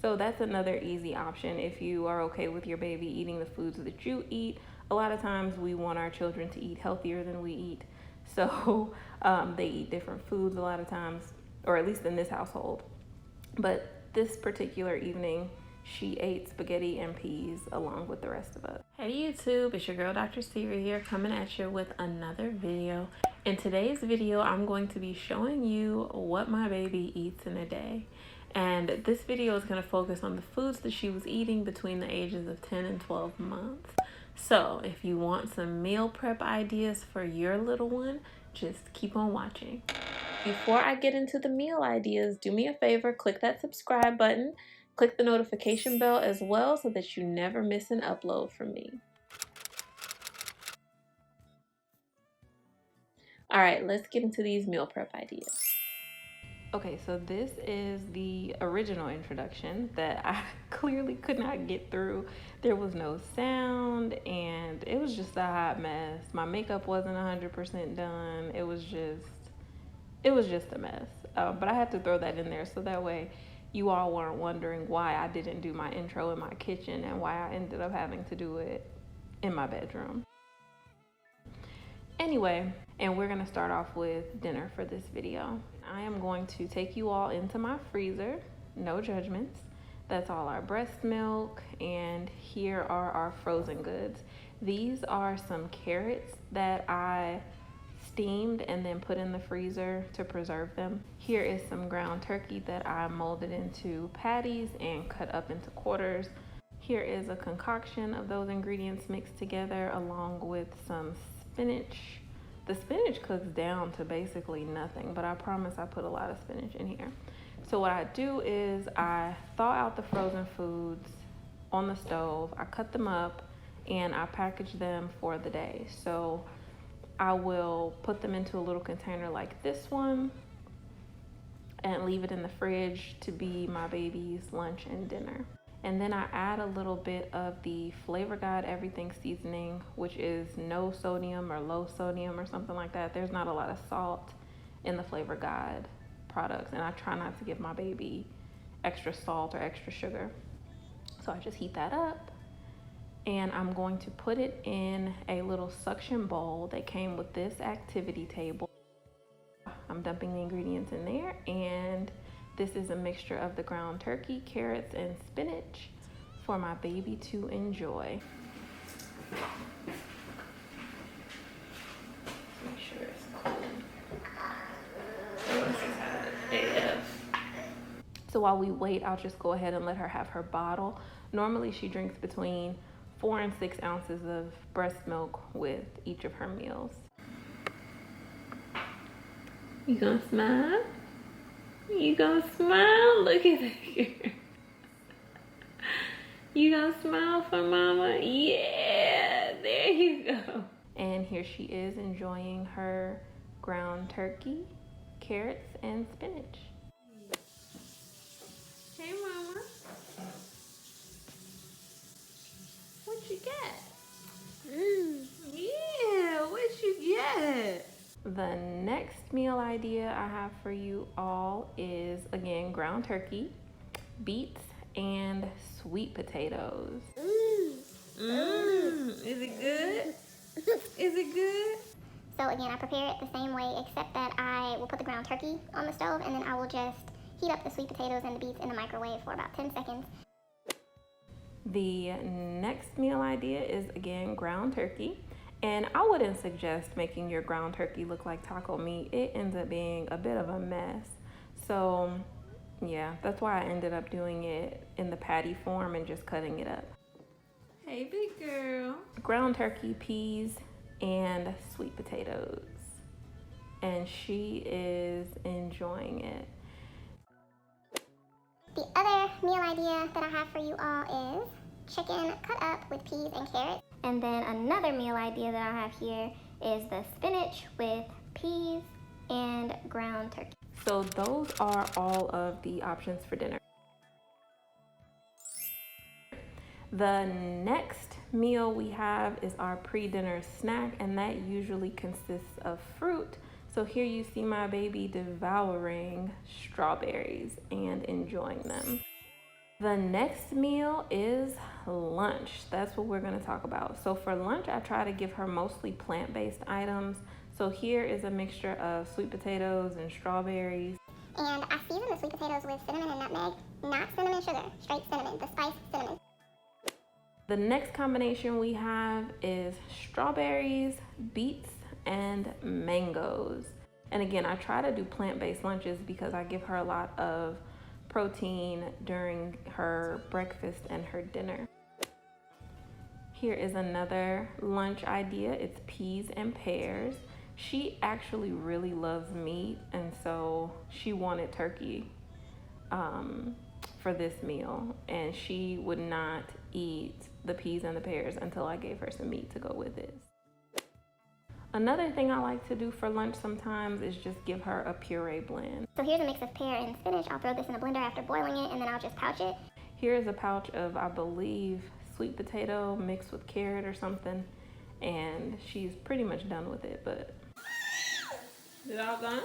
So that's another easy option if you are okay with your baby eating the foods that you eat. A lot of times we want our children to eat healthier than we eat. So they eat different foods a lot of times, or at least in this household. But this particular evening, she ate spaghetti and peas along with the rest of us. Hey YouTube, it's your girl Dr. Ciri here, coming at you with another video. In today's video, I'm going to be showing you what my baby eats in a day. And this video is going to focus on the foods that she was eating between the ages of 10 and 12 months. So if you want some meal prep ideas for your little one, just keep on watching. Before I get into the meal ideas, do me a favor, click that subscribe button, click the notification bell as well so that you never miss an upload from me. All right, let's get into these meal prep ideas. Okay, so this is the original introduction that I clearly could not get through. There was no sound and it was just a hot mess. My makeup wasn't 100% done. It was just a mess. But I had to throw that in there so that way you all weren't wondering why I didn't do my intro in my kitchen and why I ended up having to do it in my bedroom. Anyway, and we're gonna start off with dinner for this video. I am going to take you all into my freezer, no judgments. That's all our breast milk, and here are our frozen goods. These are some carrots that I steamed and then put in the freezer to preserve them. Here is some ground turkey that I molded into patties and cut up into quarters. Here is a concoction of those ingredients mixed together along with some spinach. The spinach cooks down to basically nothing, but I promise I put a lot of spinach in here. So what I do is I thaw out the frozen foods on the stove, I cut them up, and I package them for the day. So I will put them into a little container like this one and leave it in the fridge to be my baby's lunch and dinner. And then I add a little bit of the Flavor Guide Everything seasoning, which is no sodium or low sodium or something like that. There's not a lot of salt in the Flavor Guide products, and I try not to give my baby extra salt or extra sugar. So I just heat that up, and I'm going to put it in a little suction bowl that came with this activity table. I'm dumping the ingredients in there, and this is a mixture of the ground turkey, carrots, and spinach for my baby to enjoy. Make sure it's cold. So while we wait, I'll just go ahead and let her have her bottle. Normally she drinks between 4 and 6 ounces of breast milk with each of her meals. You gonna smile? You gonna smile? Look at that. You gonna smile for mama? Yeah, there you go. And here she is enjoying her ground turkey, carrots, and spinach. Hey mama. What you got? Yeah, what you got? The next meal idea I have for you all is, again, ground turkey, beets, and sweet potatoes. Is it good? Is it good? So again, I prepare it the same way, except that I will put the ground turkey on the stove, and then I will just heat up the sweet potatoes and the beets in the microwave for about 10 seconds. The next meal idea is, again, ground turkey. And I wouldn't suggest making your ground turkey look like taco meat. It ends up being a bit of a mess. So yeah, that's why I ended up doing it in the patty form and just cutting it up. Hey, big girl. Ground turkey, peas, and sweet potatoes. And she is enjoying it. The other meal idea that I have for you all is chicken cut up with peas and carrots. And then another meal idea that I have here is the spinach with peas and ground turkey. So those are all of the options for dinner. The next meal we have is our pre-dinner snack, and that usually consists of fruit. So here you see my baby devouring strawberries and enjoying them. The next meal is lunch. That's what we're gonna talk about. So for lunch, I try to give her mostly plant-based items. So here is a mixture of sweet potatoes and strawberries. And I season the sweet potatoes with cinnamon and nutmeg, not cinnamon sugar, straight cinnamon, the spice cinnamon. The next combination we have is strawberries, beets, and mangoes. And again, I try to do plant-based lunches because I give her a lot of protein during her breakfast and her dinner. Here is another lunch idea. It's peas and pears. She actually really loves meat, and so she wanted turkey for this meal, and she would not eat the peas and the pears until I gave her some meat to go with it. Another thing I like to do for lunch sometimes is just give her a puree blend. So here's a mix of pear and spinach. I'll throw this in a blender after boiling it, and then I'll just pouch it. Here's a pouch of, I believe, sweet potato mixed with carrot or something, and she's pretty much done with it. But is it all gone?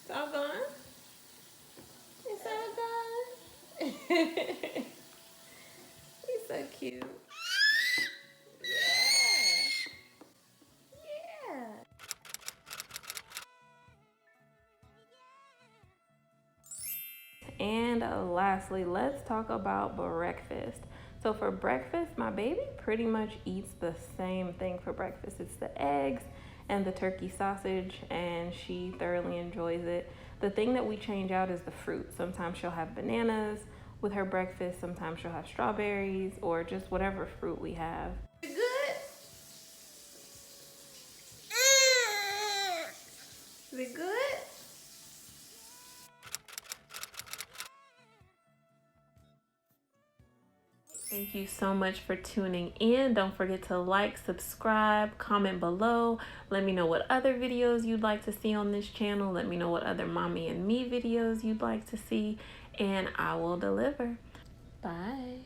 It's all gone? It's all gone? He's so cute. And lastly, let's talk about breakfast. So for breakfast, my baby pretty much eats the same thing for breakfast. It's the eggs and the turkey sausage, and she thoroughly enjoys it. The thing that we change out is the fruit. Sometimes she'll have bananas with her breakfast. Sometimes she'll have strawberries or just whatever fruit we have. Is it good? Is it good? Thank you so much for tuning in. Don't forget to like, subscribe, comment below. Let me know what other videos you'd like to see on this channel. Let me know what other mommy and me videos you'd like to see, and I will deliver. Bye.